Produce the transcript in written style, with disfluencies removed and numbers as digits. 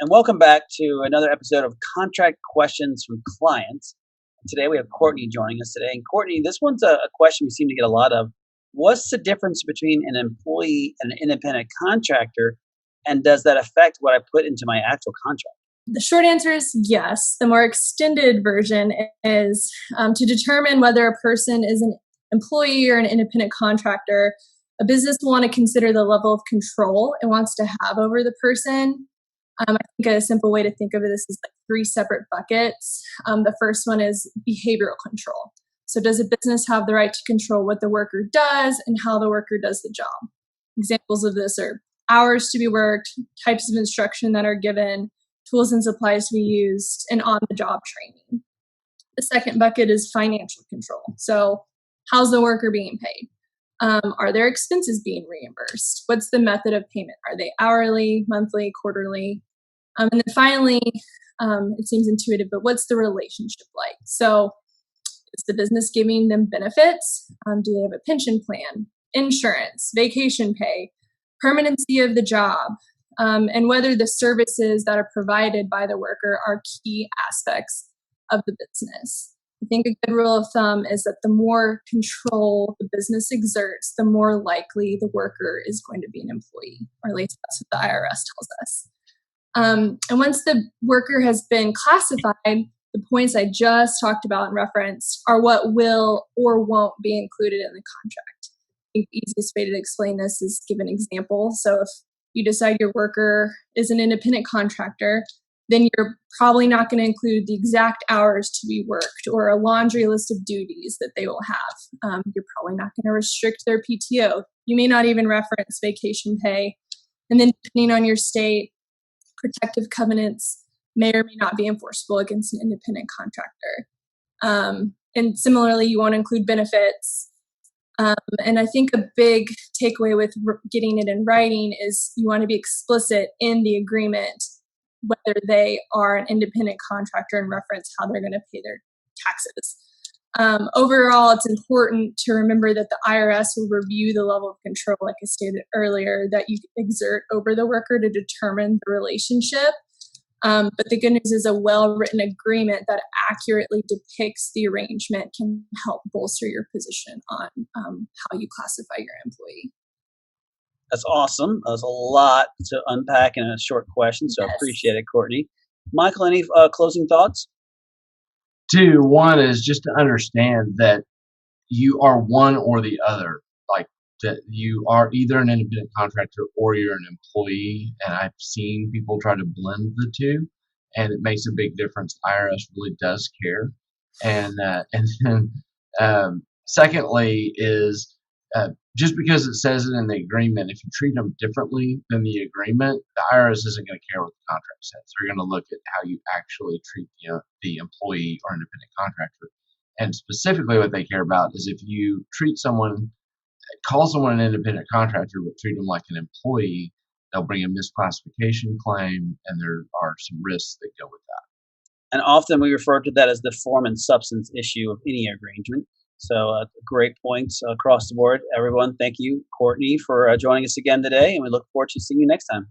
and welcome back to another episode of Contract Questions from Clients. Today we have Courtney joining us today. And Courtney, this one's a question we seem to get a lot of. What's the difference between an employee and an independent contractor, and does that affect what I put into my actual contract? The short answer is yes. The more extended version is to determine whether a person is an employee or an independent contractor. A business will want to consider the level of control it wants to have over the person. I think a simple way to think of this is like three separate buckets. The first one is behavioral control. So does a business have the right to control what the worker does and how the worker does the job? Examples of this are hours to be worked, types of instruction that are given, tools and supplies to be used, and on-the-job training. The second bucket is financial control. So how's the worker being paid? Are their expenses being reimbursed? What's the method of payment? Are they hourly, monthly, quarterly? And then finally, it seems intuitive, but what's the relationship like? So is the business giving them benefits? Do they have a pension plan, insurance, vacation pay, permanency of the job, and whether the services that are provided by the worker are key aspects of the business. I think a good rule of thumb is that the more control the business exerts, the more likely the worker is going to be an employee, or at least that's what the IRS tells us. And once the worker has been classified, the points I just talked about and referenced are what will or won't be included in the contract. I think the easiest way to explain this is give an example. So if you decide your worker is an independent contractor, then you're probably not going to include the exact hours to be worked or a laundry list of duties that they will have. You're probably not going to restrict their PTO. You may not even reference vacation pay. And then depending on your state, protective covenants may or may not be enforceable against an independent contractor. And similarly, you won't include benefits. And I think a big takeaway with getting it in writing is you want to be explicit in the agreement whether they are an independent contractor and reference how they're going to pay their taxes. Overall, it's important to remember that the IRS will review the level of control, like I stated earlier, that you exert over the worker to determine the relationship. But the good news is a well-written agreement that accurately depicts the arrangement can help bolster your position on how you classify your employee. That's awesome. There's a lot to unpack in a short question, so I appreciate it, Courtney. Michael, any closing thoughts? Two, one is just to understand that you are one or the other. Like that you are either an independent contractor or you're an employee. And I've seen people try to blend the two, and it makes a big difference. The IRS really does care. And then secondly is just because it says it in the agreement, if you treat them differently than the agreement, the IRS isn't going to care what the contract says. They're going to look at how you actually treat the employee or independent contractor. And specifically what they care about is if you call someone an independent contractor, but treat them like an employee, they'll bring a misclassification claim, and there are some risks that go with that. And often we refer to that as the form and substance issue of any arrangement. So great points across the board. Everyone, thank you, Courtney, for joining us again today, and we look forward to seeing you next time.